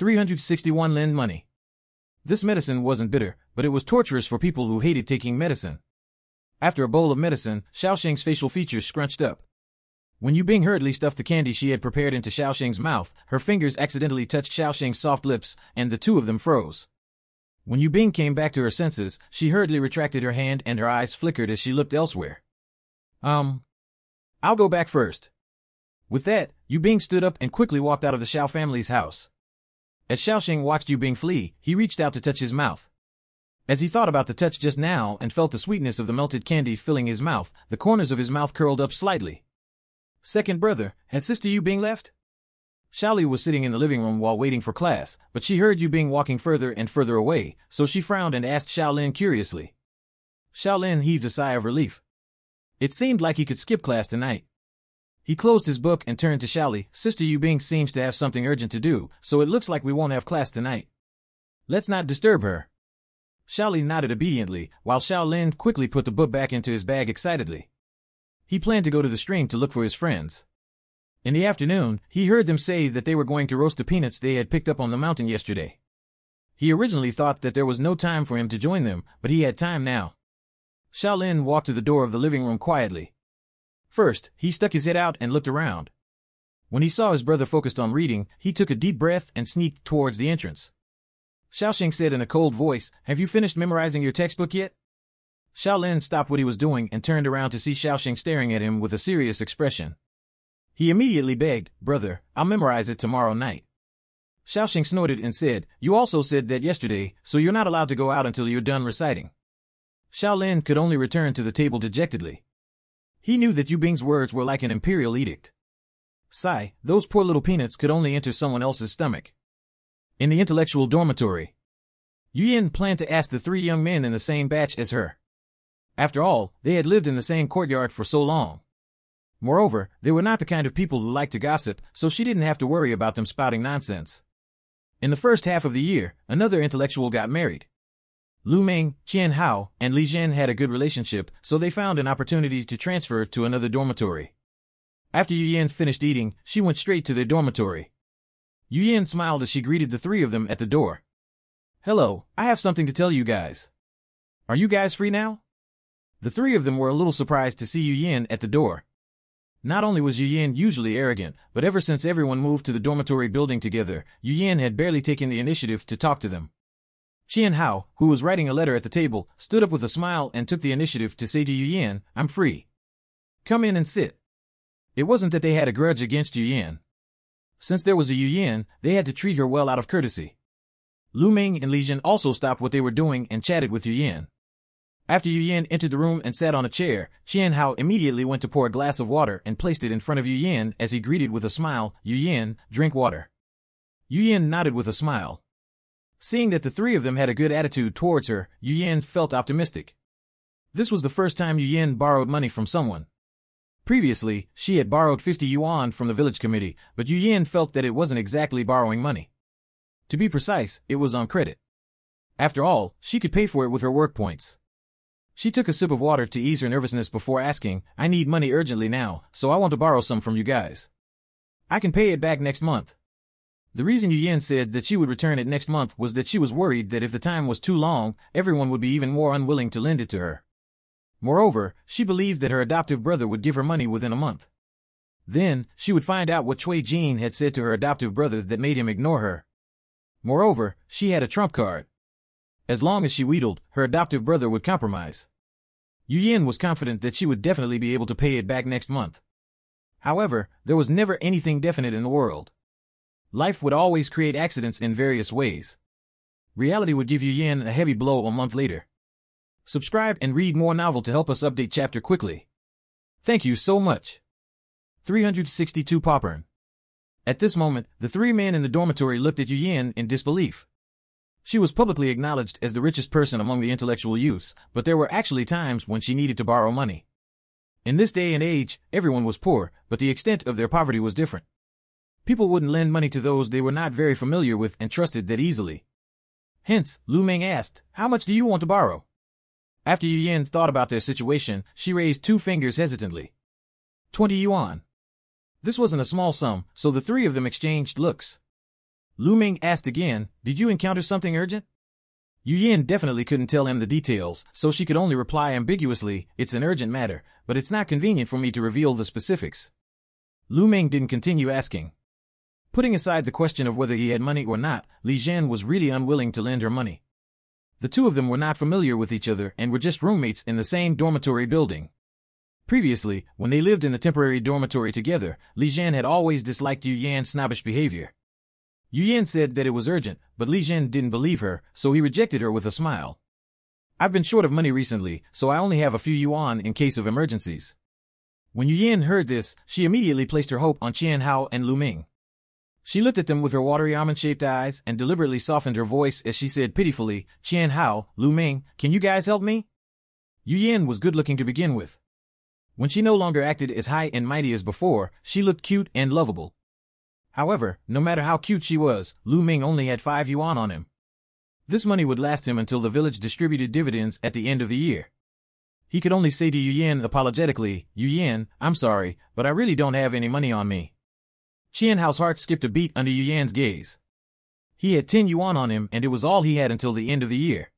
361 lend money. This medicine wasn't bitter, but it was torturous for people who hated taking medicine. After a bowl of medicine, Xiaoxing's facial features scrunched up. When Yu Bing hurriedly stuffed the candy she had prepared into Xiaoxing's mouth, her fingers accidentally touched Xiaoxing's soft lips, and the two of them froze. When Yu Bing came back to her senses, she hurriedly retracted her hand and her eyes flickered as she looked elsewhere. I'll go back first. With that, Yu Bing stood up and quickly walked out of the Xiao family's house. As Xiaoxing watched Yu Bing flee, he reached out to touch his mouth. As he thought about the touch just now and felt the sweetness of the melted candy filling his mouth, the corners of his mouth curled up slightly. Second brother, has Sister Yu Bing left? Xiaoli was sitting in the living room while waiting for class, but she heard Yu Bing walking further and further away, so she frowned and asked Xiaolin curiously. Xiaolin heaved a sigh of relief. It seemed like he could skip class tonight. He closed his book and turned to Xiaoli. Sister Yu Bing seems to have something urgent to do, so it looks like we won't have class tonight. Let's not disturb her. Xiaoli nodded obediently, while Xiaolin quickly put the book back into his bag excitedly. He planned to go to the stream to look for his friends. In the afternoon, he heard them say that they were going to roast the peanuts they had picked up on the mountain yesterday. He originally thought that there was no time for him to join them, but he had time now. Xiaolin walked to the door of the living room quietly. First, he stuck his head out and looked around. When he saw his brother focused on reading, he took a deep breath and sneaked towards the entrance. Xiaoxing said in a cold voice, "Have you finished memorizing your textbook yet?" Xiaolin stopped what he was doing and turned around to see Xiaoxing staring at him with a serious expression. He immediately begged, "Brother, I'll memorize it tomorrow night." Xiaoxing snorted and said, "You also said that yesterday, so you're not allowed to go out until you're done reciting." Xiaolin could only return to the table dejectedly. He knew that Yu Bing's words were like an imperial edict. Sigh, those poor little peanuts could only enter someone else's stomach. In the intellectual dormitory, Yu Yin planned to ask the three young men in the same batch as her. After all, they had lived in the same courtyard for so long. Moreover, they were not the kind of people who liked to gossip, so she didn't have to worry about them spouting nonsense. In the first half of the year, another intellectual got married. Lu Ming, Qian Hao, and Li Zhen had a good relationship, so they found an opportunity to transfer to another dormitory. After Yu Yin finished eating, she went straight to their dormitory. Yu Yin smiled as she greeted the three of them at the door. "Hello, I have something to tell you guys. Are you guys free now?" The three of them were a little surprised to see Yu Yin at the door. Not only was Yu Yin usually arrogant, but ever since everyone moved to the dormitory building together, Yu Yin had barely taken the initiative to talk to them. Qian Hao, who was writing a letter at the table, stood up with a smile and took the initiative to say to Yu Yin, "I'm free. Come in and sit." It wasn't that they had a grudge against Yu Yin. Since there was a Yu Yin, they had to treat her well out of courtesy. Lu Ming and Li Zhen also stopped what they were doing and chatted with Yu Yin. After Yu Yin entered the room and sat on a chair, Qian Hao immediately went to pour a glass of water and placed it in front of Yu Yin as he greeted with a smile, "Yu Yin, drink water." Yu Yin nodded with a smile. Seeing that the three of them had a good attitude towards her, Yu Yin felt optimistic. This was the first time Yu Yin borrowed money from someone. Previously, she had borrowed 50 yuan from the village committee, but Yu Yin felt that it wasn't exactly borrowing money. To be precise, it was on credit. After all, she could pay for it with her work points. She took a sip of water to ease her nervousness before asking, "I need money urgently now, so I want to borrow some from you guys. I can pay it back next month." The reason Yu Yin said that she would return it next month was that she was worried that if the time was too long, everyone would be even more unwilling to lend it to her. Moreover, she believed that her adoptive brother would give her money within a month. Then, she would find out what Cui Jin had said to her adoptive brother that made him ignore her. Moreover, she had a trump card. As long as she wheedled, her adoptive brother would compromise. Yu Yin was confident that she would definitely be able to pay it back next month. However, there was never anything definite in the world. Life would always create accidents in various ways. Reality would give Yu Yin a heavy blow a month later. Subscribe and read more novel to help us update chapter quickly. Thank you so much. 362 Popcorn. At this moment, the three men in the dormitory looked at Yu Yin in disbelief. She was publicly acknowledged as the richest person among the intellectual youths, but there were actually times when she needed to borrow money. In this day and age, everyone was poor, but the extent of their poverty was different. People wouldn't lend money to those they were not very familiar with and trusted that easily. Hence, Lu Ming asked, "How much do you want to borrow?" After Yu Yin thought about their situation, she raised 2 fingers hesitantly. 20 yuan. This wasn't a small sum, so the three of them exchanged looks. Lu Ming asked again, did you encounter something urgent? Yu Yin definitely couldn't tell him the details, so she could only reply ambiguously, it's an urgent matter, but it's not convenient for me to reveal the specifics. Lu Ming didn't continue asking. Putting aside the question of whether he had money or not, Li Zhen was really unwilling to lend her money. The two of them were not familiar with each other and were just roommates in the same dormitory building. Previously, when they lived in the temporary dormitory together, Li Zhen had always disliked Yu Yan's snobbish behavior. Yu Yan said that it was urgent, but Li Zhen didn't believe her, so he rejected her with a smile. I've been short of money recently, so I only have a few yuan in case of emergencies. When Yu Yan heard this, she immediately placed her hope on Qian Hao and Lu Ming. She looked at them with her watery almond-shaped eyes and deliberately softened her voice as she said pitifully, Qian Hao, Lu Ming, can you guys help me? Yu Yan was good-looking to begin with. When she no longer acted as high and mighty as before, she looked cute and lovable. However, no matter how cute she was, Lu Ming only had 5 yuan on him. This money would last him until the village distributed dividends at the end of the year. He could only say to Yu Yan apologetically, Yu Yan, I'm sorry, but I really don't have any money on me. Qian Hao's heart skipped a beat under Yu Yan's gaze. He had 10 yuan on him and it was all he had until the end of the year.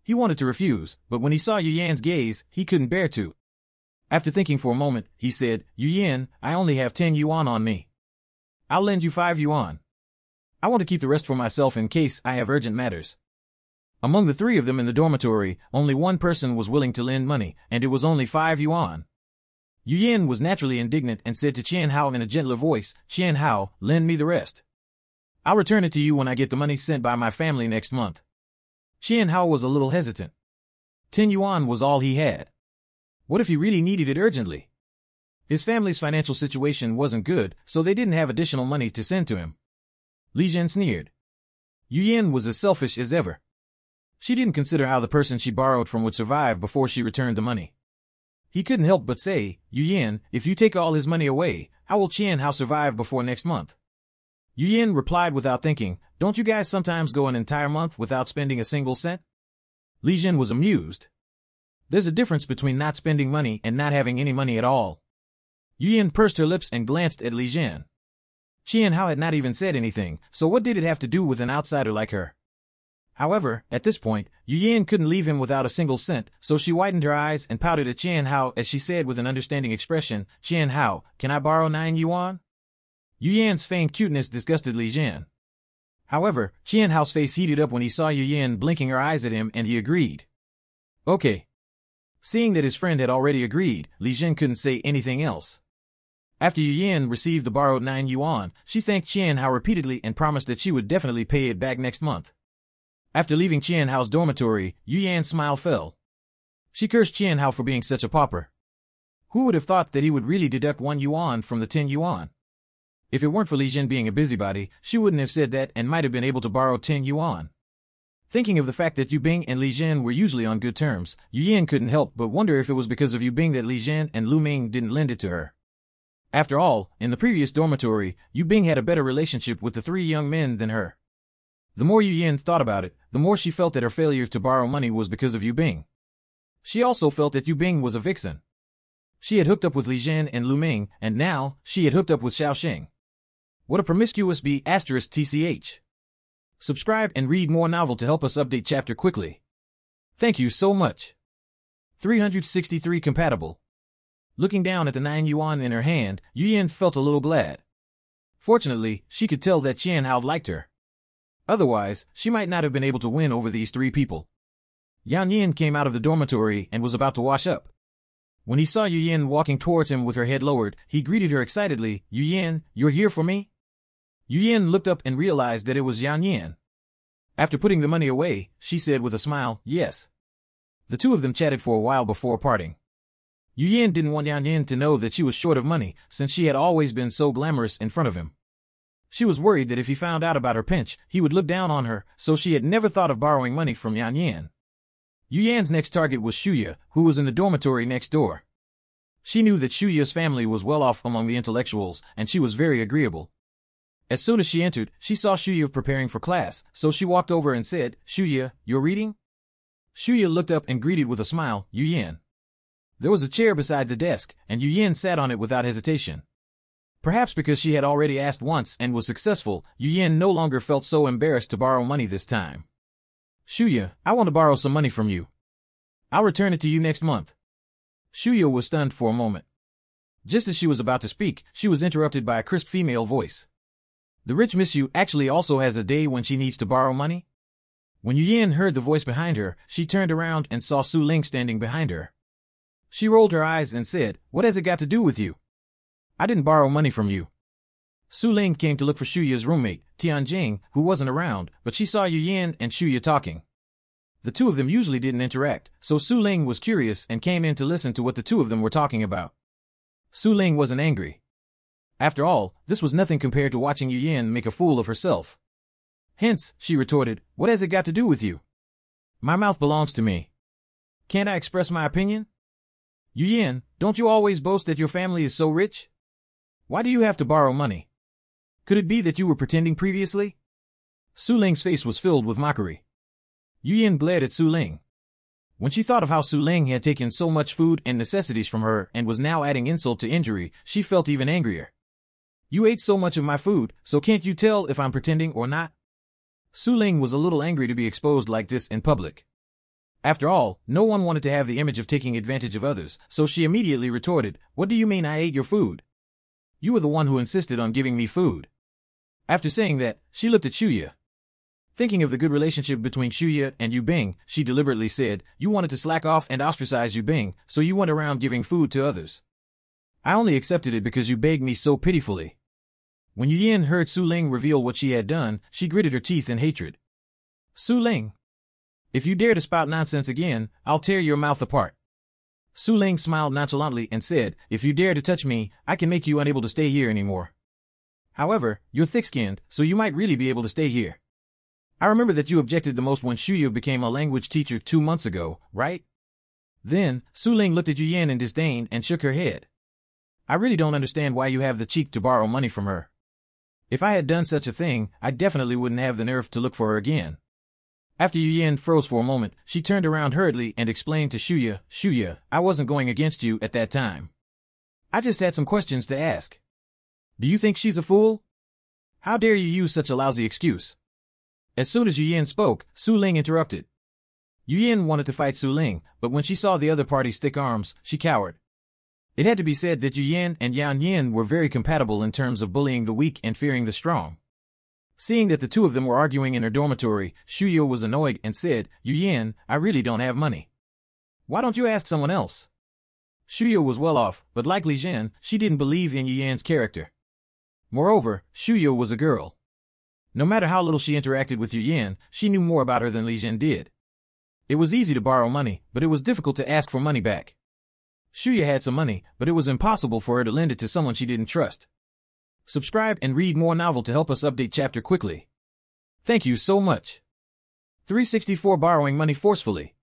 He wanted to refuse, but when he saw Yu Yan's gaze, he couldn't bear to. After thinking for a moment, he said, Yu Yan, I only have 10 yuan on me. I'll lend you 5 yuan. I want to keep the rest for myself in case I have urgent matters. Among the 3 of them in the dormitory, only one person was willing to lend money, and it was only 5 yuan. Yu Yan was naturally indignant and said to Qian Hao in a gentler voice, Qian Hao, lend me the rest. I'll return it to you when I get the money sent by my family next month. Qian Hao was a little hesitant. 10 yuan was all he had. What if he really needed it urgently? His family's financial situation wasn't good, so they didn't have additional money to send to him. Li Zhen sneered. Yu Yan was as selfish as ever. She didn't consider how the person she borrowed from would survive before she returned the money. He couldn't help but say, Yu Yan, if you take all his money away, how will Qian Hao survive before next month? Yu Yan replied without thinking, don't you guys sometimes go an entire month without spending a single cent? Li Zhen was amused. There's a difference between not spending money and not having any money at all. Yu Yan pursed her lips and glanced at Li Zhen. Qian Hao had not even said anything, so what did it have to do with an outsider like her? However, at this point, Yu Yan couldn't leave him without a single cent, so she widened her eyes and pouted at Qian Hao as she said with an understanding expression, Qian Hao, can I borrow 9 yuan? Yu Yan's feigned cuteness disgusted Li Zhen. However, Qian Hao's face heated up when he saw Yu Yan blinking her eyes at him and he agreed. Okay. Seeing that his friend had already agreed, Li Zhen couldn't say anything else. After Yu Yan received the borrowed 9 yuan, she thanked Qian Hao repeatedly and promised that she would definitely pay it back next month. After leaving Qian Hao's dormitory, Yu Yan's smile fell. She cursed Qian Hao for being such a pauper. Who would have thought that he would really deduct 1 yuan from the 10 yuan? If it weren't for Li Zhen being a busybody, she wouldn't have said that and might have been able to borrow 10 yuan. Thinking of the fact that Yu Bing and Li Zhen were usually on good terms, Yu Yan couldn't help but wonder if it was because of Yu Bing that Li Zhen and Lu Ming didn't lend it to her. After all, in the previous dormitory, Yu Bing had a better relationship with the 3 young men than her. The more Yu Yan thought about it, the more she felt that her failure to borrow money was because of Yu Bing. She also felt that Yu Bing was a vixen. She had hooked up with Li Zhen and Lu Ming, and now, she had hooked up with Xiaoxing. What a promiscuous *TCH. Subscribe and read more novel to help us update chapter quickly. Thank you so much. 363 compatible. Looking down at the 9 yuan in her hand, Yu Yan felt a little glad. Fortunately, she could tell that Qian Hao liked her. Otherwise, she might not have been able to win over these 3 people. Yan Yin came out of the dormitory and was about to wash up. When he saw Yu Yan walking towards him with her head lowered, he greeted her excitedly, Yu Yan, you're here for me? Yu Yan looked up and realized that it was Yan Yin. After putting the money away, she said with a smile, yes. The two of them chatted for a while before parting. Yu Yan didn't want Yan Yin to know that she was short of money, since she had always been so glamorous in front of him. She was worried that if he found out about her pinch, he would look down on her, so she had never thought of borrowing money from Yan Yin. Yu Yan's next target was Shuya, who was in the dormitory next door. She knew that Shuya's family was well off among the intellectuals, and she was very agreeable. As soon as she entered, she saw Shuya preparing for class, so she walked over and said, Shuya, you're reading? Shuya looked up and greeted with a smile, Yu Yan. There was a chair beside the desk, and Yu Yan sat on it without hesitation. Perhaps because she had already asked once and was successful, Yu Yin no longer felt so embarrassed to borrow money this time. Shuya, I want to borrow some money from you. I'll return it to you next month. Shuya was stunned for a moment. Just as she was about to speak, she was interrupted by a crisp female voice. The rich Miss Yu actually also has a day when she needs to borrow money? When Yu Yin heard the voice behind her, she turned around and saw Su Ling standing behind her. She rolled her eyes and said, "What has it got to do with you? I didn't borrow money from you." Su Ling came to look for Shuya's roommate, Tianjing, who wasn't around, but she saw Yu Yin and Shuya talking. The two of them usually didn't interact, so Su Ling was curious and came in to listen to what the two of them were talking about. Su Ling wasn't angry. After all, this was nothing compared to watching Yu Yin make a fool of herself. Hence, she retorted, "What has it got to do with you? My mouth belongs to me. Can't I express my opinion? Yu Yin, don't you always boast that your family is so rich? Why do you have to borrow money? Could it be that you were pretending previously?" Su Ling's face was filled with mockery. Yu Yin glared at Su Ling. When she thought of how Su Ling had taken so much food and necessities from her and was now adding insult to injury, she felt even angrier. "You ate so much of my food, so can't you tell if I'm pretending or not?" Su Ling was a little angry to be exposed like this in public. After all, no one wanted to have the image of taking advantage of others, so she immediately retorted, "What do you mean I ate your food? You were the one who insisted on giving me food." After saying that, she looked at Shuya. Thinking of the good relationship between Shuya and Yu Bing, she deliberately said, "You wanted to slack off and ostracize Yu Bing, so you went around giving food to others. I only accepted it because you begged me so pitifully." When Yu Yin heard Su Ling reveal what she had done, she gritted her teeth in hatred. "Su Ling, if you dare to spout nonsense again, I'll tear your mouth apart." Su Ling smiled nonchalantly and said, "If you dare to touch me, I can make you unable to stay here anymore. However, you're thick-skinned, so you might really be able to stay here. I remember that you objected the most when Shuya became a language teacher 2 months ago, right?" Then, Su Ling looked at Yu Yin in disdain and shook her head. "I really don't understand why you have the cheek to borrow money from her. If I had done such a thing, I definitely wouldn't have the nerve to look for her again." After Yu Yin froze for a moment, she turned around hurriedly and explained to Shuya, "Shuya, I wasn't going against you at that time. I just had some questions to ask. Do you think she's a fool? How dare you use such a lousy excuse?" As soon as Yu Yin spoke, Su Ling interrupted. Yu Yin wanted to fight Su Ling, but when she saw the other party's thick arms, she cowered. It had to be said that Yu Yin and Yan Yin were very compatible in terms of bullying the weak and fearing the strong. Seeing that the two of them were arguing in her dormitory, Shuya was annoyed and said, "Yu Yin, I really don't have money. Why don't you ask someone else?" Shuya was well off, but like Li Jin, she didn't believe in Yu Yin's character. Moreover, Shuya was a girl. No matter how little she interacted with Yu Yin, she knew more about her than Li Jin did. It was easy to borrow money, but it was difficult to ask for money back. Shuya had some money, but it was impossible for her to lend it to someone she didn't trust. Subscribe and read more novel to help us update chapter quickly. Thank you so much. 364 Borrowing money forcefully.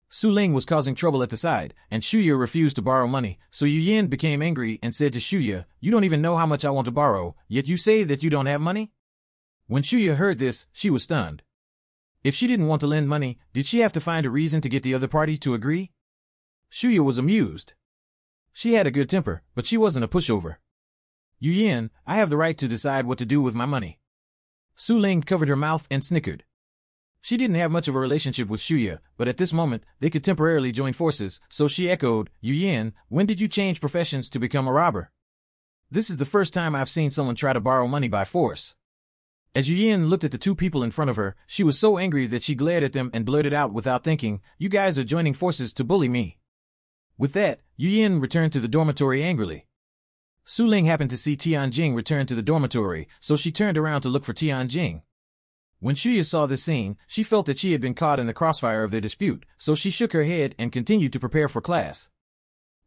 Su Ling was causing trouble at the side, and Shuya refused to borrow money, so Yu Yin became angry and said to Shuya, "You don't even know how much I want to borrow, yet you say that you don't have money?" When Shuya heard this, she was stunned. If she didn't want to lend money, did she have to find a reason to get the other party to agree? Shuya was amused. She had a good temper, but she wasn't a pushover. "Yu Yin, I have the right to decide what to do with my money." Su Ling covered her mouth and snickered. She didn't have much of a relationship with Shuya, but at this moment, they could temporarily join forces, so she echoed, "Yu Yin, when did you change professions to become a robber? This is the first time I've seen someone try to borrow money by force." As Yu Yin looked at the two people in front of her, she was so angry that she glared at them and blurted out without thinking, "You guys are joining forces to bully me." With that, Yu Yin returned to the dormitory angrily. Su Ling happened to see Tianjing return to the dormitory, so she turned around to look for Tianjing. When Shuya saw this scene, she felt that she had been caught in the crossfire of their dispute, so she shook her head and continued to prepare for class.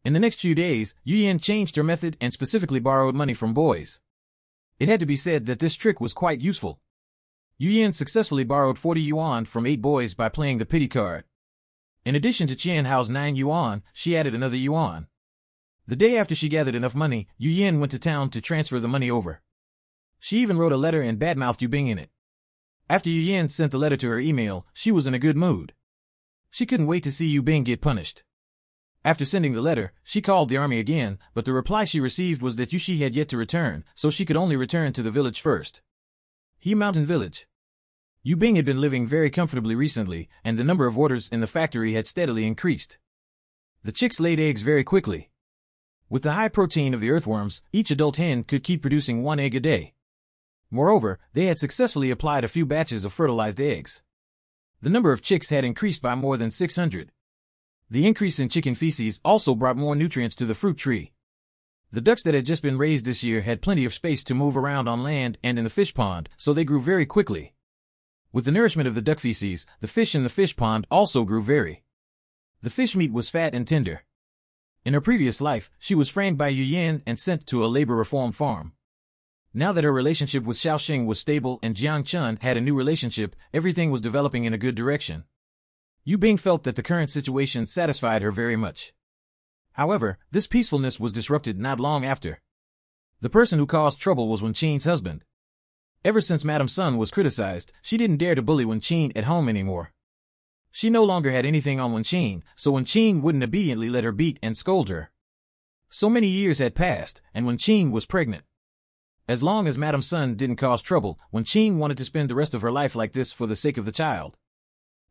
In the next few days, Yu Yin changed her method and specifically borrowed money from boys. It had to be said that this trick was quite useful. Yu Yin successfully borrowed 40 yuan from 8 boys by playing the pity card. In addition to Qian Hao's 9 yuan, she added another yuan. The day after she gathered enough money, Yu Yin went to town to transfer the money over. She even wrote a letter and badmouthed Yu Bing in it. After Yu Yin sent the letter to her email, she was in a good mood. She couldn't wait to see Yu Bing get punished. After sending the letter, she called the army again, but the reply she received was that Yushi had yet to return, so she could only return to the village first. He Mountain Village. Yu Bing had been living very comfortably recently, and the number of orders in the factory had steadily increased. The chicks laid eggs very quickly. With the high protein of the earthworms, each adult hen could keep producing 1 egg a day. Moreover, they had successfully applied a few batches of fertilized eggs. The number of chicks had increased by more than 600. The increase in chicken feces also brought more nutrients to the fruit tree. The ducks that had just been raised this year had plenty of space to move around on land and in the fish pond, so they grew very quickly. With the nourishment of the duck feces, the fish in the fish pond also grew very. The fish meat was fat and tender. In her previous life, she was framed by Yu Yan and sent to a labor reform farm. Now that her relationship with Xiaoxing was stable and Jiang Chun had a new relationship, everything was developing in a good direction. Yu Bing felt that the current situation satisfied her very much. However, this peacefulness was disrupted not long after. The person who caused trouble was Wenqing's husband. Ever since Madame Sun was criticized, she didn't dare to bully Wenqing at home anymore. She no longer had anything on Wenqing, so Wenqing wouldn't obediently let her beat and scold her. So many years had passed, and Wenqing was pregnant. As long as Madame Sun didn't cause trouble, Wenqing wanted to spend the rest of her life like this for the sake of the child.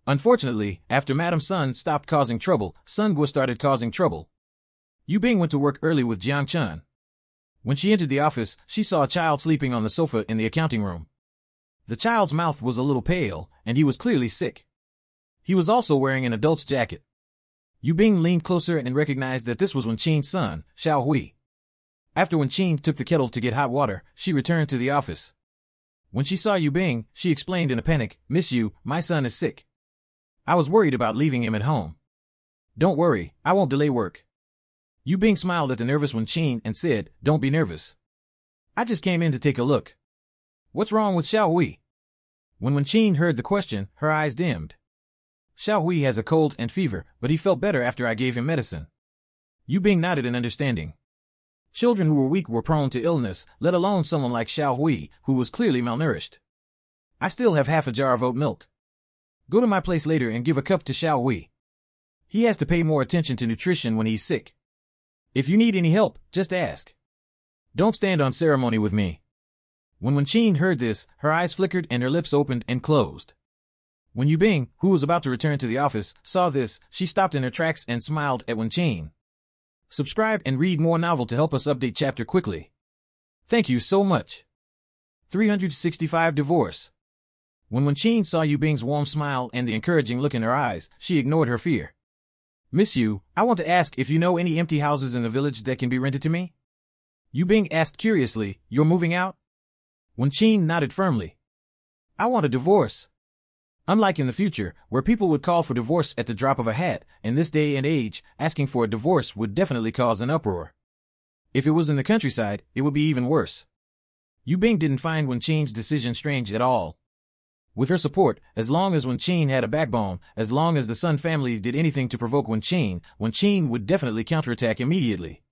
Unfortunately, after Madame Sun stopped causing trouble, Sun Guo started causing trouble. Yu Bing went to work early with Jiang Chun. When she entered the office, she saw a child sleeping on the sofa in the accounting room. The child's mouth was a little pale, and he was clearly sick. He was also wearing an adult's jacket. Yu Bing leaned closer and recognized that this was Wenqing's son, Xiao Hui. After Wenqing took the kettle to get hot water, she returned to the office. When she saw Yu Bing, she explained in a panic, "Miss Yu, my son is sick. I was worried about leaving him at home." "Don't worry, I won't delay work." Yu Bing smiled at the nervous Wenqing and said, "Don't be nervous. I just came in to take a look. What's wrong with Xiao Hui?" When Wenqing heard the question, her eyes dimmed. "Xiao Hui has a cold and fever, but he felt better after I gave him medicine." Yu Bing nodded in understanding. Children who were weak were prone to illness, let alone someone like Xiao Hui, who was clearly malnourished. "I still have half a jar of oat milk. Go to my place later and give a cup to Xiao Hui. He has to pay more attention to nutrition when he's sick. If you need any help, just ask. Don't stand on ceremony with me." When Wenqing heard this, her eyes flickered and her lips opened and closed. When Yu Bing, who was about to return to the office, saw this, she stopped in her tracks and smiled at Wenqing. Subscribe and read more novel to help us update chapter quickly. Thank you so much. 365 Divorce. When Wenqing saw Yu Bing's warm smile and the encouraging look in her eyes, she ignored her fear. "Miss Yu, I want to ask if you know any empty houses in the village that can be rented to me?" Yu Bing asked curiously, "You're moving out?" Wenqing nodded firmly. "I want a divorce." Unlike in the future, where people would call for divorce at the drop of a hat, in this day and age, asking for a divorce would definitely cause an uproar. If it was in the countryside, it would be even worse. Yu Bing didn't find Wenqing's decision strange at all. With her support, as long as Wenqing had a backbone, as long as the Sun family did anything to provoke Wenqing, Wenqing would definitely counterattack immediately.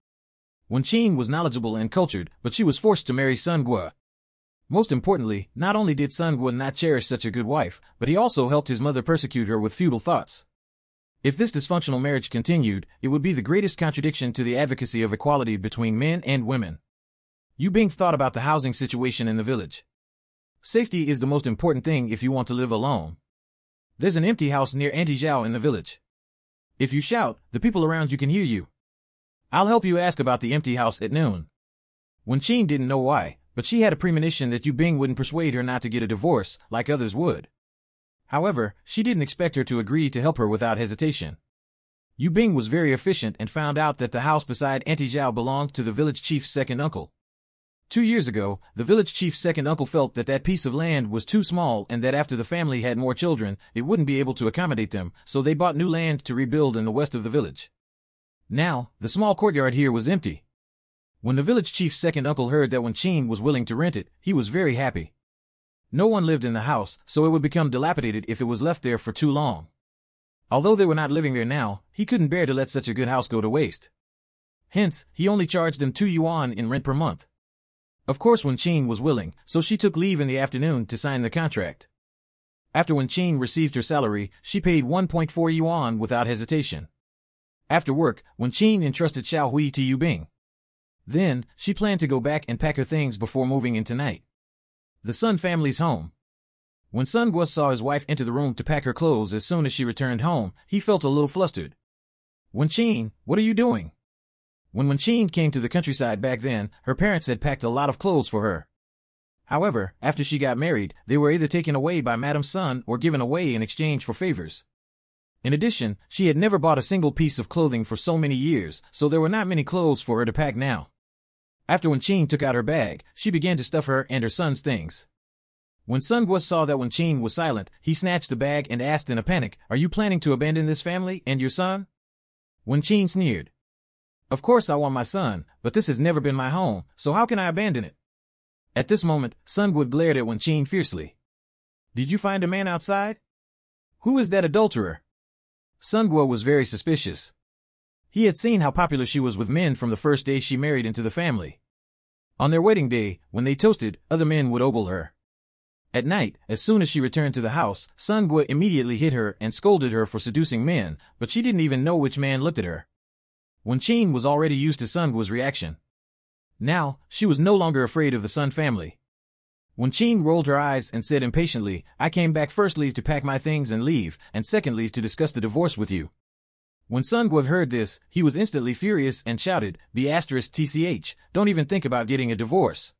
Wenqing was knowledgeable and cultured, but she was forced to marry Sun Guo. Most importantly, not only did Sun Guo not cherish such a good wife, but he also helped his mother persecute her with feudal thoughts. If this dysfunctional marriage continued, it would be the greatest contradiction to the advocacy of equality between men and women. Yu Bing thought about the housing situation in the village. Safety is the most important thing if you want to live alone. There's an empty house near Auntie Zhao in the village. If you shout, the people around you can hear you. I'll help you ask about the empty house at noon. Wenqing didn't know why, but she had a premonition that Yu Bing wouldn't persuade her not to get a divorce, like others would. However, she didn't expect her to agree to help her without hesitation. Yu Bing was very efficient and found out that the house beside Auntie Zhao belonged to the village chief's second uncle. 2 years ago, the village chief's second uncle felt that that piece of land was too small and that after the family had more children, it wouldn't be able to accommodate them, so they bought new land to rebuild in the west of the village. Now, the small courtyard here was empty. When the village chief's second uncle heard that Wenqing was willing to rent it, he was very happy. No one lived in the house, so it would become dilapidated if it was left there for too long. Although they were not living there now, he couldn't bear to let such a good house go to waste. Hence, he only charged them 2 yuan in rent per month. Of course Wenqing was willing, so she took leave in the afternoon to sign the contract. After Wenqing received her salary, she paid 1.4 yuan without hesitation. After work, Wen-Qin entrusted Xiao Hui to Yu Bing. Then, she planned to go back and pack her things before moving in tonight. The Sun family's home. When Sun Guo saw his wife enter the room to pack her clothes as soon as she returned home, he felt a little flustered. Wen-Qin, what are you doing? When Wen-Qin came to the countryside back then, her parents had packed a lot of clothes for her. However, after she got married, they were either taken away by Madame Sun or given away in exchange for favors. In addition, she had never bought a single piece of clothing for so many years, so there were not many clothes for her to pack now. After Wen-Qin took out her bag, she began to stuff her and her son's things. When Sun Guo saw that Wen-Qin was silent, he snatched the bag and asked in a panic, "Are you planning to abandon this family and your son?" Wen-Qin sneered. "Of course I want my son, but this has never been my home, so how can I abandon it?" At this moment, Sun Guo glared at Wen-Qin fiercely. "Did you find a man outside? Who is that adulterer?" Sun Guo was very suspicious. He had seen how popular she was with men from the first day she married into the family. On their wedding day, when they toasted, other men would ogle her. At night, as soon as she returned to the house, Sun Guo immediately hit her and scolded her for seducing men, but she didn't even know which man looked at her. Wen-Qin was already used to Sun Guo's reaction. Now, she was no longer afraid of the Sun family. Wen-Qin rolled her eyes and said impatiently, "I came back firstly to pack my things and leave, and secondly to discuss the divorce with you." When Sun Guo heard this, he was instantly furious and shouted, "Tch, don't even think about getting a divorce.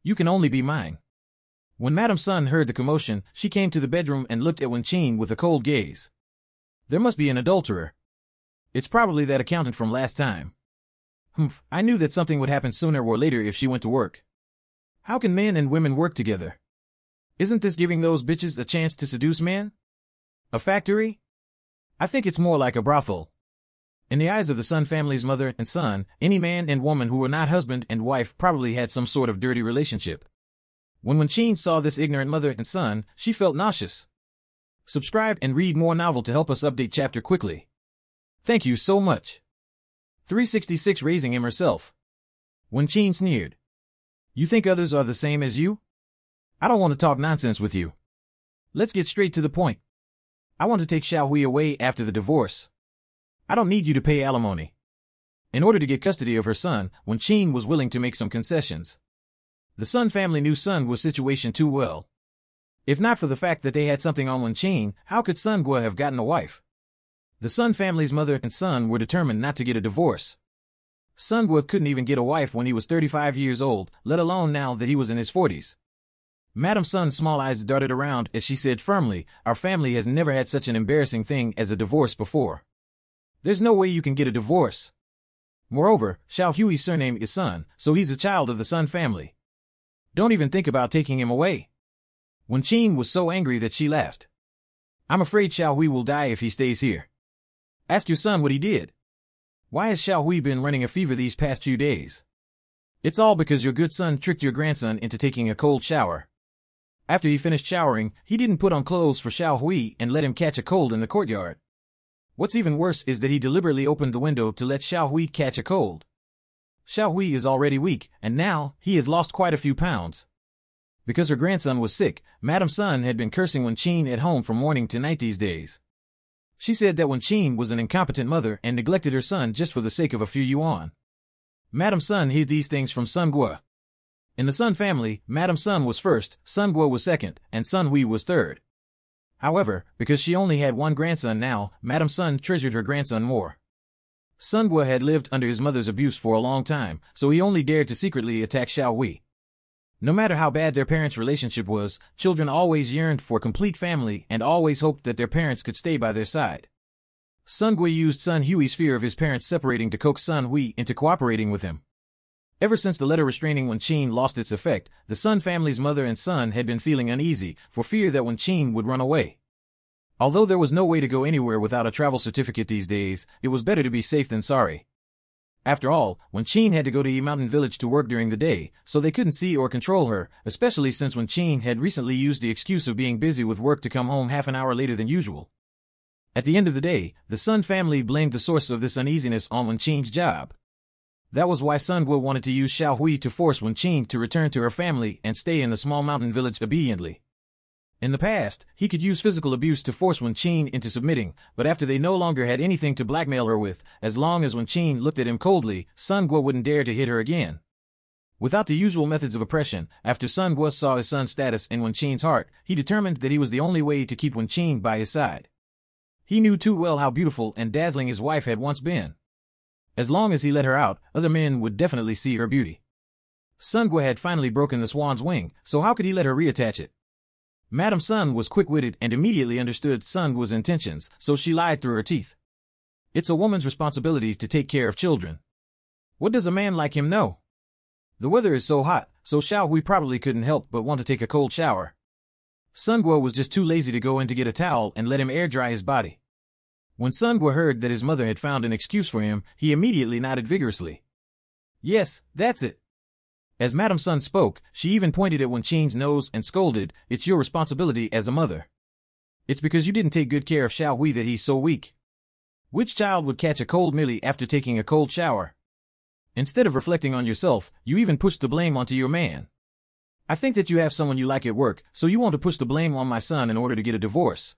You can only be mine." When Madame Sun heard the commotion, she came to the bedroom and looked at Wen-Qin with a cold gaze. "There must be an adulterer. It's probably that accountant from last time. I knew that something would happen sooner or later if she went to work. How can men and women work together? Isn't this giving those bitches a chance to seduce men? A factory? I think it's more like a brothel." In the eyes of the Sun family's mother and son, any man and woman who were not husband and wife probably had some sort of dirty relationship. When Wen-Qin saw this ignorant mother and son, she felt nauseous. Subscribe and read more novel to help us update chapter quickly. Thank you so much. 366 raising him herself. Wen-Qin sneered. "You think others are the same as you? I don't want to talk nonsense with you. Let's get straight to the point. I want to take Xiao Hui away after the divorce. I don't need you to pay alimony." In order to get custody of her son, Wen-Qin was willing to make some concessions. The Sun family knew Sun Guo's situation too well. If not for the fact that they had something on Wen-Qin, how could Sun Guo have gotten a wife? The Sun family's mother and son were determined not to get a divorce. Sun Guo couldn't even get a wife when he was 35 years old, let alone now that he was in his 40s. Madame Sun's small eyes darted around as she said firmly, "Our family has never had such an embarrassing thing as a divorce before. There's no way you can get a divorce. Moreover, Xiao Hui's surname is Sun, so he's a child of the Sun family. Don't even think about taking him away." Wen-Qin was so angry that she laughed. "I'm afraid Xiao Hui will die if he stays here. Ask your son what he did. Why has Xiao Hui been running a fever these past few days? It's all because your good son tricked your grandson into taking a cold shower. After he finished showering, he didn't put on clothes for Xiao Hui and let him catch a cold in the courtyard. What's even worse is that he deliberately opened the window to let Xiao Hui catch a cold. Xiao Hui is already weak, and now he has lost quite a few pounds." Because her grandson was sick, Madame Sun had been cursing Wen-Qin at home from morning to night these days. She said that Wen-Qin was an incompetent mother and neglected her son just for the sake of a few yuan. Madame Sun hid these things from Sun Guo. In the Sun family, Madame Sun was first, Sun Guo was second, and Sun Hui was third. However, because she only had one grandson now, Madame Sun treasured her grandson more. Sun Guo had lived under his mother's abuse for a long time, so he only dared to secretly attack Xiao Hui. No matter how bad their parents' relationship was, children always yearned for a complete family and always hoped that their parents could stay by their side. Sun Guo used Sun Hui's fear of his parents separating to coax Sun Hui into cooperating with him. Ever since the letter restraining Wen-Qin lost its effect, the Sun family's mother and son had been feeling uneasy for fear that Wen-Qin would run away. Although there was no way to go anywhere without a travel certificate these days, it was better to be safe than sorry. After all, Wen-Qin had to go to Yi Mountain Village to work during the day, so they couldn't see or control her, especially since Wen-Qin had recently used the excuse of being busy with work to come home half an hour later than usual. At the end of the day, the Sun family blamed the source of this uneasiness on Wen-Qin's job. That was why Sun Guo wanted to use Xiao Hui to force Wen-Qin to return to her family and stay in the small mountain village obediently. In the past, he could use physical abuse to force Wen Qin into submitting, but after they no longer had anything to blackmail her with, as long as Wen Qin looked at him coldly, Sun Guo wouldn't dare to hit her again. Without the usual methods of oppression, after Sun Guo saw his son's status in Wen Qin's heart, he determined that he was the only way to keep Wen Qin by his side. He knew too well how beautiful and dazzling his wife had once been. As long as he let her out, other men would definitely see her beauty. Sun Guo had finally broken the swan's wing, so how could he let her reattach it? Madame Sun was quick-witted and immediately understood Sun Guo's intentions, so she lied through her teeth. It's a woman's responsibility to take care of children. What does a man like him know? The weather is so hot, so Xiao Hui probably couldn't help but want to take a cold shower. Sun Guo was just too lazy to go in to get a towel and let him air dry his body. When Sun Guo heard that his mother had found an excuse for him, he immediately nodded vigorously. Yes, that's it. As Madame Sun spoke, she even pointed at Wen Qin's nose and scolded, "It's your responsibility as a mother. It's because you didn't take good care of Xiao Hui that he's so weak. Which child would catch a cold merely after taking a cold shower? Instead of reflecting on yourself, you even pushed the blame onto your man. I think that you have someone you like at work, so you want to push the blame on my son in order to get a divorce."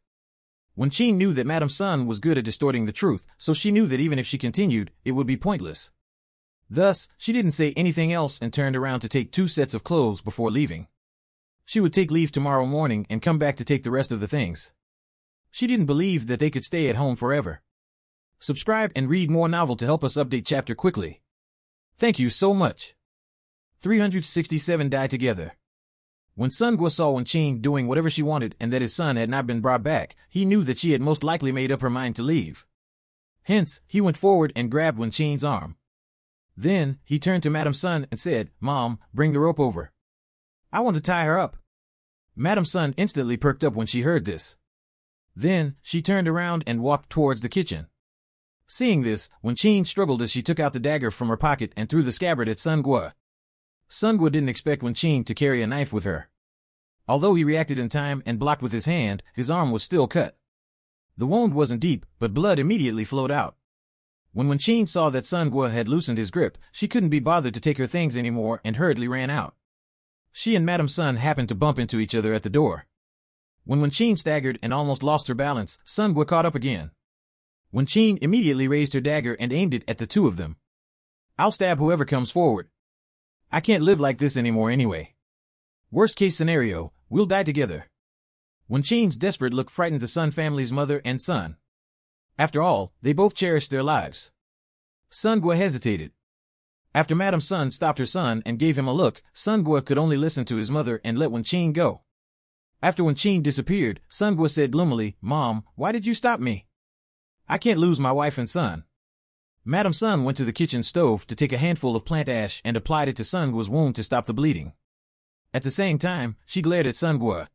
Wen Qin knew that Madame Sun was good at distorting the truth, so she knew that even if she continued, it would be pointless. Thus, she didn't say anything else and turned around to take 2 sets of clothes before leaving. She would take leave tomorrow morning and come back to take the rest of the things. She didn't believe that they could stay at home forever. Subscribe and read more novel to help us update chapter quickly. Thank you so much. 367 die together. When Sun Guo saw Wen Qin doing whatever she wanted and that his son had not been brought back, he knew that she had most likely made up her mind to leave. Hence, he went forward and grabbed Wen Qin's arm. Then, he turned to Madame Sun and said, "Mom, bring the rope over. I want to tie her up." Madame Sun instantly perked up when she heard this. Then, she turned around and walked towards the kitchen. Seeing this, Wen Qin struggled as she took out the dagger from her pocket and threw the scabbard at Sun Guo. Sun Guo didn't expect Wen Qin to carry a knife with her. Although he reacted in time and blocked with his hand, his arm was still cut. The wound wasn't deep, but blood immediately flowed out. When Wen Qin saw that Sun Guo had loosened his grip, she couldn't be bothered to take her things anymore and hurriedly ran out. She and Madame Sun happened to bump into each other at the door. When Wen Qin staggered and almost lost her balance, Sun Guo caught up again. Wen Qin immediately raised her dagger and aimed it at the two of them. "I'll stab whoever comes forward. I can't live like this anymore anyway. Worst case scenario, we'll die together." Wen Qin's desperate look frightened the Sun family's mother and son. After all, they both cherished their lives. Sun Guo hesitated. After Madame Sun stopped her son and gave him a look, Sun Guo could only listen to his mother and let Wen Qin go. After Wen Qin disappeared, Sun Guo said gloomily, "Mom, why did you stop me? I can't lose my wife and son." Madame Sun went to the kitchen stove to take a handful of plant ash and applied it to Sun Guo's wound to stop the bleeding. At the same time, she glared at Sun Guo.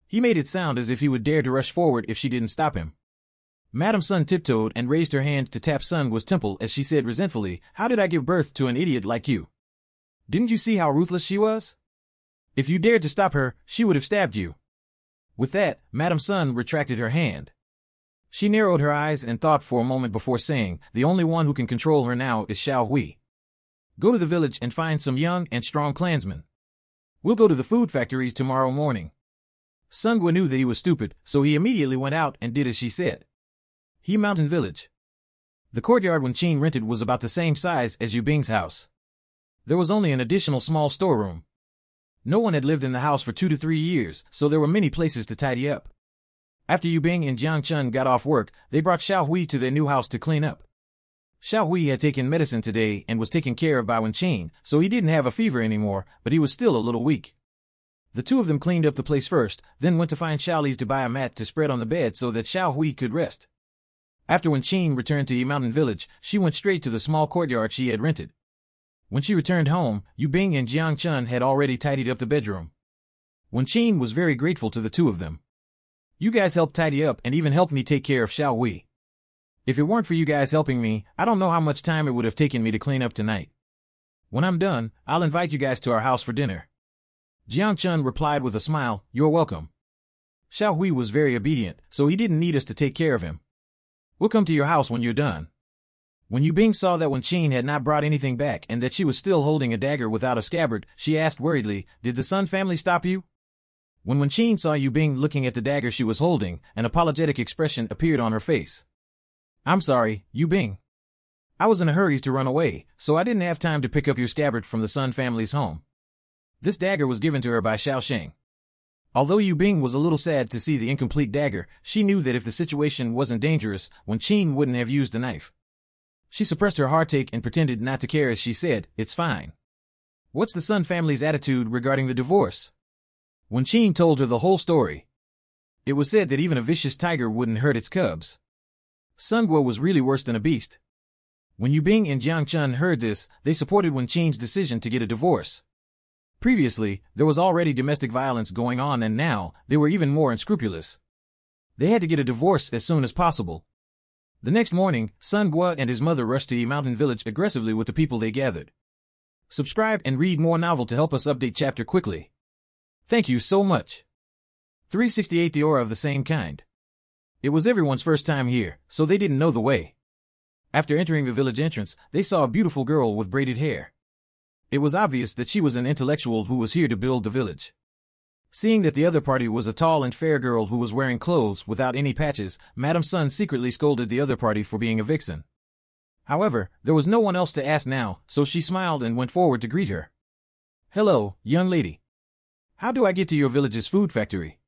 He made it sound as if he would dare to rush forward if she didn't stop him. Madame Sun tiptoed and raised her hand to tap Sun Guo's temple as she said resentfully, "How did I give birth to an idiot like you? Didn't you see how ruthless she was? If you dared to stop her, she would have stabbed you." With that, Madame Sun retracted her hand. She narrowed her eyes and thought for a moment before saying, "The only one who can control her now is Xiao Hui. Go to the village and find some young and strong clansmen. We'll go to the food factories tomorrow morning." Sun Guo knew that he was stupid, so he immediately went out and did as she said. He Mountain Village. The courtyard Wen Qin rented was about the same size as Yu Bing's house. There was only an additional small storeroom. No one had lived in the house for 2 to 3 years, so there were many places to tidy up. After Yu Bing and Jiang Chun got off work, they brought Xiao Hui to their new house to clean up. Xiao Hui had taken medicine today and was taken care of by Wen Qin, so he didn't have a fever anymore, but he was still a little weak. The two of them cleaned up the place first, then went to find Xiao Li to buy a mat to spread on the bed so that Xiao Hui could rest. After Wen Qin returned to Yi Mountain Village, she went straight to the small courtyard she had rented. When she returned home, Yu Bing and Jiang Chun had already tidied up the bedroom. Wen Qin was very grateful to the two of them. "You guys helped tidy up and even helped me take care of Xiao Hui. If it weren't for you guys helping me, I don't know how much time it would have taken me to clean up tonight. When I'm done, I'll invite you guys to our house for dinner." Jiang Chun replied with a smile, "You're welcome." Xiao Hui was very obedient, so he didn't need us to take care of him. "We'll come to your house when you're done." When Yu Bing saw that Wen Qin had not brought anything back and that she was still holding a dagger without a scabbard, she asked worriedly, "Did the Sun family stop you?" When Chin saw Yu Bing looking at the dagger she was holding, an apologetic expression appeared on her face. I'm sorry, Yu Bing. I was in a hurry to run away, so I didn't have time to pick up your scabbard from the Sun family's home. This dagger was given to her by Xiaoxing. Although Yu Bing was a little sad to see the incomplete dagger, she knew that if the situation wasn't dangerous, Chin wouldn't have used the knife. She suppressed her heartache and pretended not to care as she said, "It's fine." What's the Sun family's attitude regarding the divorce? Chin told her the whole story. It was said that even a vicious tiger wouldn't hurt its cubs. Sun Guo was really worse than a beast. When Yu Bing and Jiang Chun heard this, they supported Chin's decision to get a divorce. Previously, there was already domestic violence going on, and now, they were even more unscrupulous. They had to get a divorce as soon as possible. The next morning, Sun Guo and his mother rushed to Yi Mountain Village aggressively with the people they gathered. Subscribe and read more novel to help us update chapter quickly. Thank you so much. 368 The Aura of the Same Kind. It was everyone's first time here, so they didn't know the way. After entering the village entrance, they saw a beautiful girl with braided hair. It was obvious that she was an intellectual who was here to build the village. Seeing that the other party was a tall and fair girl who was wearing clothes without any patches, Madame Sun secretly scolded the other party for being a vixen. However, there was no one else to ask now, so she smiled and went forward to greet her. Hello, young lady. How do I get to your village's food factory?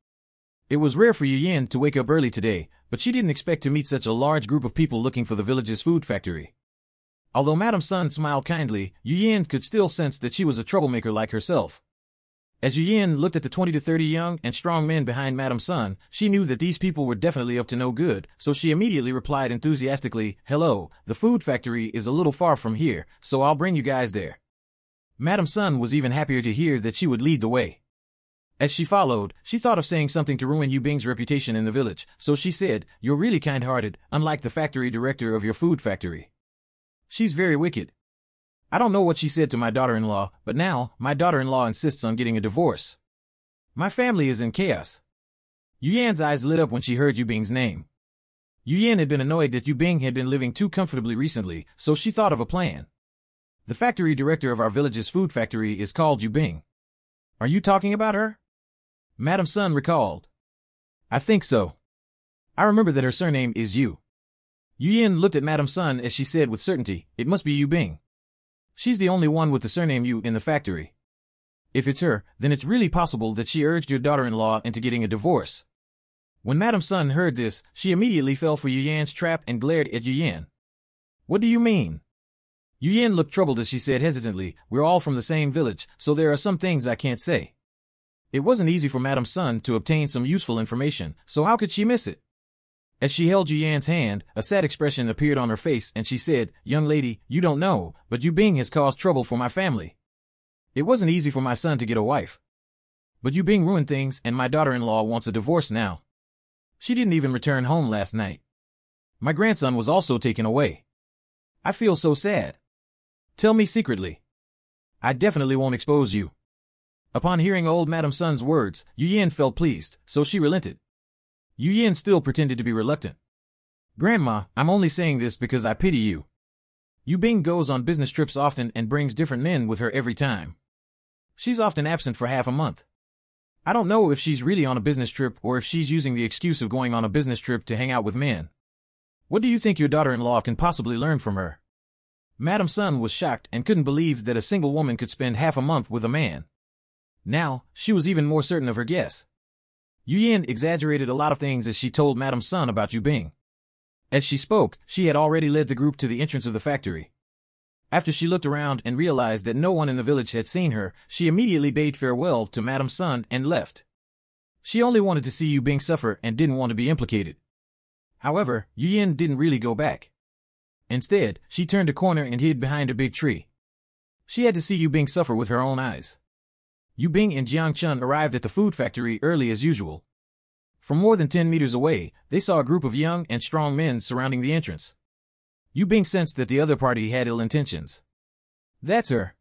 It was rare for Yu Yin to wake up early today, but she didn't expect to meet such a large group of people looking for the village's food factory. Although Madame Sun smiled kindly, Yu Yin could still sense that she was a troublemaker like herself. As Yu Yin looked at the 20 to 30 young and strong men behind Madame Sun, she knew that these people were definitely up to no good, so she immediately replied enthusiastically, "Hello, the food factory is a little far from here, so I'll bring you guys there." Madame Sun was even happier to hear that she would lead the way. As she followed, she thought of saying something to ruin Yu Bing's reputation in the village, so she said, "You're really kind-hearted, unlike the factory director of your food factory. She's very wicked. I don't know what she said to my daughter-in-law, but now, my daughter-in-law insists on getting a divorce. My family is in chaos." Yu Yan's eyes lit up when she heard Yu Bing's name. Yu Yan had been annoyed that Yu Bing had been living too comfortably recently, so she thought of a plan. The factory director of our village's food factory is called Yu Bing. Are you talking about her? Madame Sun recalled. I think so. I remember that her surname is Yu. Yu Yin looked at Madame Sun as she said with certainty, "It must be Yu Bing. She's the only one with the surname Yu in the factory. If it's her, then it's really possible that she urged your daughter-in-law into getting a divorce." When Madame Sun heard this, she immediately fell for Yu Yan's trap and glared at Yu Yan. What do you mean? Yu Yan looked troubled as she said hesitantly, "We're all from the same village, so there are some things I can't say." It wasn't easy for Madame Sun to obtain some useful information, so how could she miss it? As she held Yu Yan's hand, a sad expression appeared on her face and she said, "Young lady, you don't know, but Yu Bing has caused trouble for my family. It wasn't easy for my son to get a wife. But Yu Bing ruined things and my daughter-in-law wants a divorce now. She didn't even return home last night. My grandson was also taken away. I feel so sad. Tell me secretly. I definitely won't expose you." Upon hearing old Madame Sun's words, Yu Yin felt pleased, so she relented. Yu Yin still pretended to be reluctant. "Grandma, I'm only saying this because I pity you. Yu Bing goes on business trips often and brings different men with her every time. She's often absent for half a month. I don't know if she's really on a business trip or if she's using the excuse of going on a business trip to hang out with men. What do you think your daughter-in-law can possibly learn from her?" Madame Sun was shocked and couldn't believe that a single woman could spend half a month with a man. Now, she was even more certain of her guess. Yu Yin exaggerated a lot of things as she told Madame Sun about Yu Bing. As she spoke, she had already led the group to the entrance of the factory. After she looked around and realized that no one in the village had seen her, she immediately bade farewell to Madame Sun and left. She only wanted to see Yu Bing suffer and didn't want to be implicated. However, Yu Yin didn't really go back. Instead, she turned a corner and hid behind a big tree. She had to see Yu Bing suffer with her own eyes. Yu Bing and Jiang Chun arrived at the food factory early as usual. From more than 10 meters away, they saw a group of young and strong men surrounding the entrance. Yu Bing sensed that the other party had ill intentions. That's her.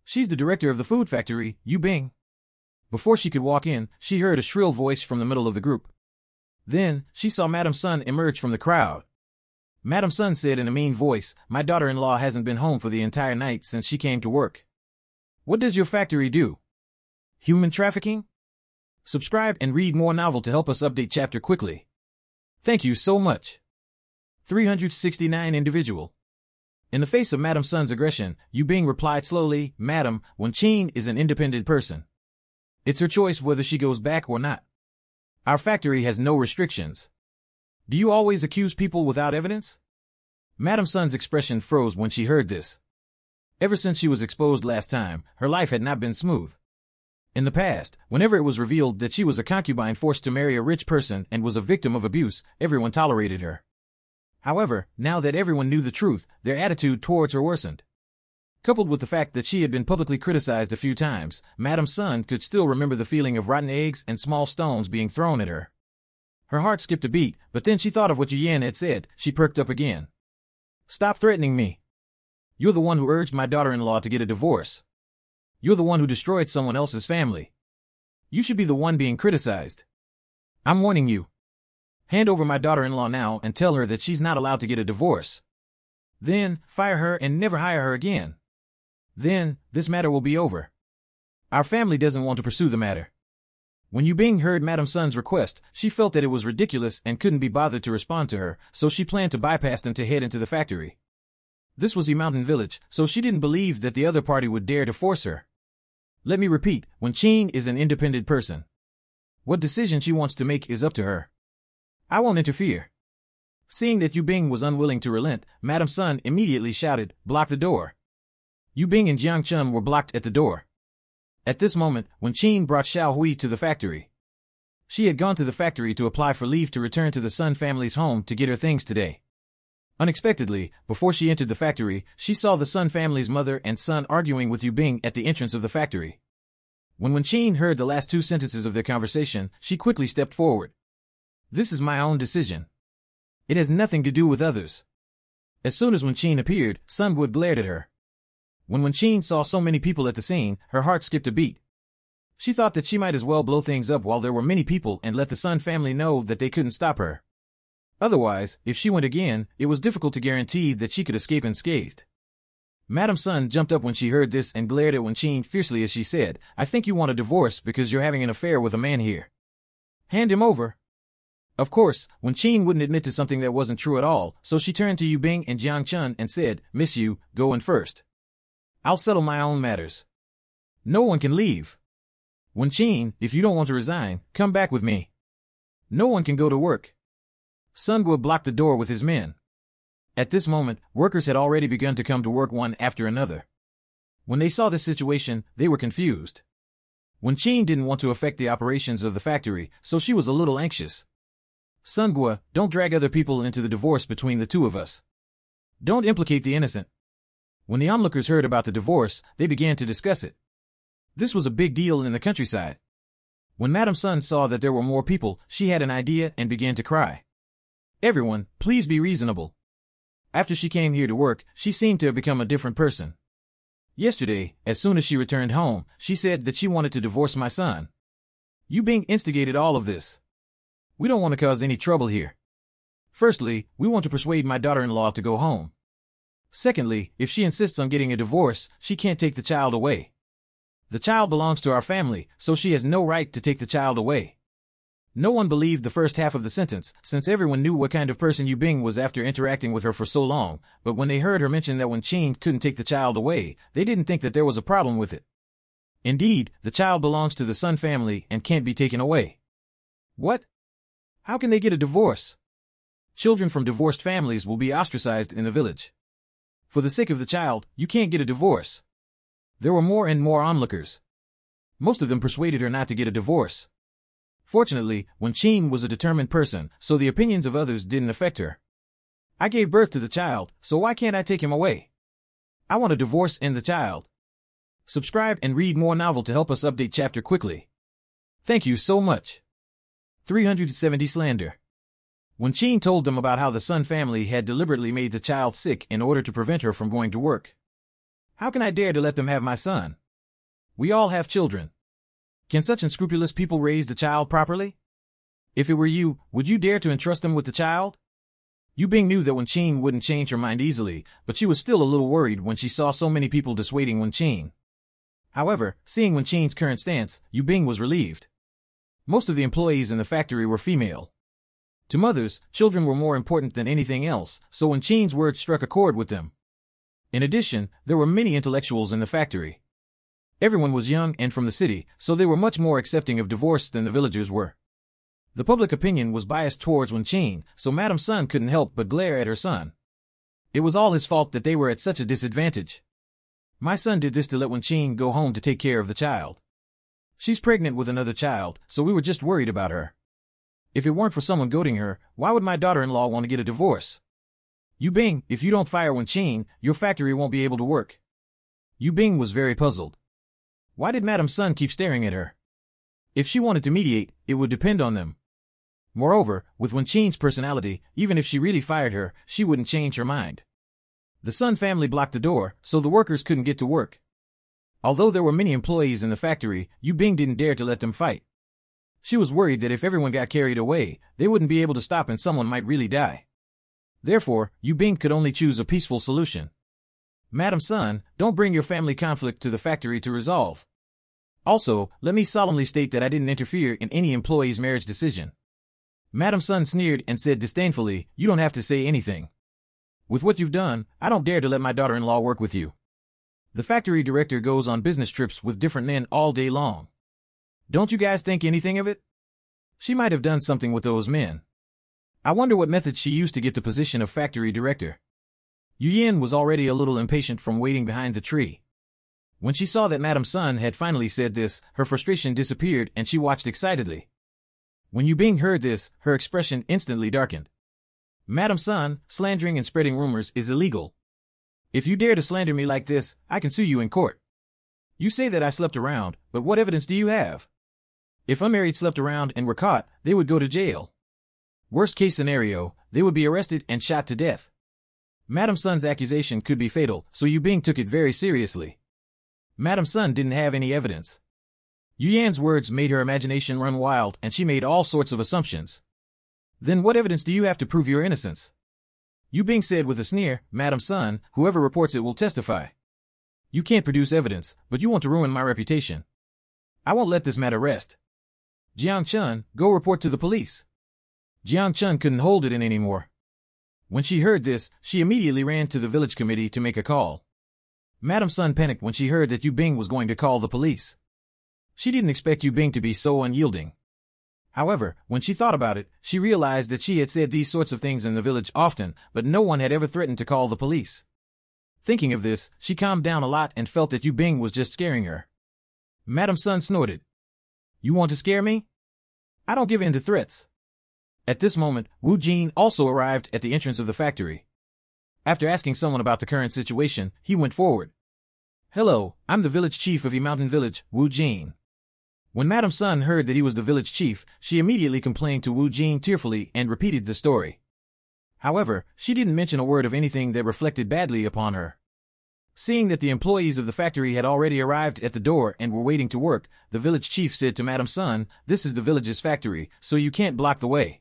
She's the director of the food factory, Yu Bing. Before she could walk in, she heard a shrill voice from the middle of the group. Then, she saw Madame Sun emerge from the crowd. Madame Sun said in a mean voice, "My daughter-in-law hasn't been home for the entire night since she came to work. What does your factory do? Human trafficking?" Subscribe and read more novel to help us update chapter quickly. Thank you so much. 369 Individual. In the face of Madam Sun's aggression, Yu Bing replied slowly, Madam, Wen Qin is an independent person. It's her choice whether she goes back or not. Our factory has no restrictions. Do you always accuse people without evidence? Madam Sun's expression froze when she heard this. Ever since she was exposed last time, her life had not been smooth. In the past, whenever it was revealed that she was a concubine forced to marry a rich person and was a victim of abuse, everyone tolerated her. However, now that everyone knew the truth, their attitude towards her worsened. Coupled with the fact that she had been publicly criticized a few times, Madam Sun could still remember the feeling of rotten eggs and small stones being thrown at her. Her heart skipped a beat, but then she thought of what Yu Yan had said. She perked up again. Stop threatening me. You're the one who urged my daughter-in-law to get a divorce. You're the one who destroyed someone else's family. You should be the one being criticized. I'm warning you. Hand over my daughter-in-law now and tell her that she's not allowed to get a divorce. Then, fire her and never hire her again. Then, this matter will be over. Our family doesn't want to pursue the matter. When Yu Bing heard Madam Sun's request, she felt that it was ridiculous and couldn't be bothered to respond to her, so she planned to bypass them to head into the factory. This was a mountain village, so she didn't believe that the other party would dare to force her. Let me repeat, Wen Qin is an independent person. What decision she wants to make is up to her. I won't interfere. Seeing that Yu Bing was unwilling to relent, Madam Sun immediately shouted, block the door. Yu Bing and Jiang Chun were blocked at the door. At this moment, Wen Qin brought Xiao Hui to the factory. She had gone to the factory to apply for leave to return to the Sun family's home to get her things today. Unexpectedly, before she entered the factory, she saw the Sun family's mother and son arguing with Yu Bing at the entrance of the factory. When Wen Qin heard the last two sentences of their conversation, she quickly stepped forward. This is my own decision. It has nothing to do with others. As soon as Wen Qin appeared, Sun Wood glared at her. When Wen Qin saw so many people at the scene, her heart skipped a beat. She thought that she might as well blow things up while there were many people and let the Sun family know that they couldn't stop her. Otherwise, if she went again, it was difficult to guarantee that she could escape unscathed. Madam Sun jumped up when she heard this and glared at Wen Qin fiercely as she said, I think you want a divorce because you're having an affair with a man here. Hand him over. Of course, Wen Qin wouldn't admit to something that wasn't true at all, so she turned to Yu Bing and Jiang Chun and said, Miss Yu, go in first. I'll settle my own matters. No one can leave. Wen Qin, if you don't want to resign, come back with me. No one can go to work. Sun Gu blocked the door with his men. At this moment, workers had already begun to come to work one after another. When they saw this situation, they were confused. Wen Qin didn't want to affect the operations of the factory, so she was a little anxious. Sun Gu, don't drag other people into the divorce between the two of us. Don't implicate the innocent. When the onlookers heard about the divorce, they began to discuss it. This was a big deal in the countryside. When Madam Sun saw that there were more people, she had an idea and began to cry. Everyone, please be reasonable. After she came here to work, she seemed to have become a different person. Yesterday, as soon as she returned home, she said that she wanted to divorce my son. Yu Bing instigated all of this. We don't want to cause any trouble here. Firstly, we want to persuade my daughter-in-law to go home. Secondly, if she insists on getting a divorce, she can't take the child away. The child belongs to our family, so she has no right to take the child away. No one believed the first half of the sentence, since everyone knew what kind of person Yu Bing was after interacting with her for so long, but when they heard her mention that Wen Qin couldn't take the child away, they didn't think that there was a problem with it. Indeed, the child belongs to the Sun family and can't be taken away. What? How can they get a divorce? Children from divorced families will be ostracized in the village. For the sake of the child, you can't get a divorce. There were more and more onlookers. Most of them persuaded her not to get a divorce. Fortunately, Wen Qin was a determined person, so the opinions of others didn't affect her. I gave birth to the child, so why can't I take him away? I want a divorce and the child. Subscribe and read more novel to help us update chapter quickly. Thank you so much. 370 Slander. Wen Qin told them about how the Sun family had deliberately made the child sick in order to prevent her from going to work. How can I dare to let them have my son? We all have children. Can such unscrupulous people raise the child properly? If it were you, would you dare to entrust them with the child? Yu Bing knew that Wen Qin wouldn't change her mind easily, but she was still a little worried when she saw so many people dissuading Wen Qin. However, seeing Wen Qin's current stance, Yu Bing was relieved. Most of the employees in the factory were female. To mothers, children were more important than anything else, so Wen Qin's words struck a chord with them. In addition, there were many intellectuals in the factory. Everyone was young and from the city, so they were much more accepting of divorce than the villagers were. The public opinion was biased towards Wen Qin, so Madame Sun couldn't help but glare at her son. It was all his fault that they were at such a disadvantage. My son did this to let Wen Qin go home to take care of the child. She's pregnant with another child, so we were just worried about her. If it weren't for someone goading her, why would my daughter-in-law want to get a divorce? Yu Bing, if you don't fire Wen Qin, your factory won't be able to work. Yu Bing was very puzzled. Why did Madame Sun keep staring at her? If she wanted to mediate, it would depend on them. Moreover, with Wen Qin's personality, even if she really fired her, she wouldn't change her mind. The Sun family blocked the door, so the workers couldn't get to work. Although there were many employees in the factory, Yu Bing didn't dare to let them fight. She was worried that if everyone got carried away, they wouldn't be able to stop and someone might really die. Therefore, Yu Bing could only choose a peaceful solution. Madam Sun, don't bring your family conflict to the factory to resolve. Also, let me solemnly state that I didn't interfere in any employee's marriage decision. Madam Sun sneered and said disdainfully, you don't have to say anything. With what you've done, I don't dare to let my daughter-in-law work with you. The factory director goes on business trips with different men all day long. Don't you guys think anything of it? She might have done something with those men. I wonder what methods she used to get the position of factory director. Yu Yin was already a little impatient from waiting behind the tree. When she saw that Madam Sun had finally said this, her frustration disappeared and she watched excitedly. When Yu Bing heard this, her expression instantly darkened. Madam Sun, slandering and spreading rumors is illegal. If you dare to slander me like this, I can sue you in court. You say that I slept around, but what evidence do you have? If unmarried slept around and were caught, they would go to jail. Worst case scenario, they would be arrested and shot to death. Madam Sun's accusation could be fatal, so Yu Bing took it very seriously. Madam Sun didn't have any evidence. Yu Yan's words made her imagination run wild and she made all sorts of assumptions. Then what evidence do you have to prove your innocence? Yu Bing said with a sneer, Madam Sun, whoever reports it will testify. You can't produce evidence, but you want to ruin my reputation. I won't let this matter rest. Jiang Chun, go report to the police. Jiang Chun couldn't hold it in anymore. When she heard this, she immediately ran to the village committee to make a call. Madam Sun panicked when she heard that Yu Bing was going to call the police. She didn't expect Yu Bing to be so unyielding. However, when she thought about it, she realized that she had said these sorts of things in the village often, but no one had ever threatened to call the police. Thinking of this, she calmed down a lot and felt that Yu Bing was just scaring her. Madam Sun snorted. You want to scare me? I don't give in to threats. At this moment, Wu Jin also arrived at the entrance of the factory. After asking someone about the current situation, he went forward. Hello, I'm the village chief of Yi Mountain Village, Wu Jin. When Madam Sun heard that he was the village chief, she immediately complained to Wu Jin tearfully and repeated the story. However, she didn't mention a word of anything that reflected badly upon her. Seeing that the employees of the factory had already arrived at the door and were waiting to work, the village chief said to Madam Sun, this is the village's factory, so you can't block the way.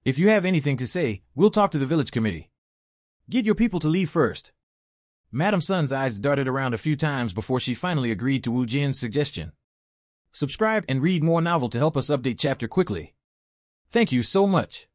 If you have anything to say, we'll talk to the village committee. Get your people to leave first. Madam Sun's eyes darted around a few times before she finally agreed to Wu Jin's suggestion. Subscribe and read more novel to help us update chapter quickly. Thank you so much.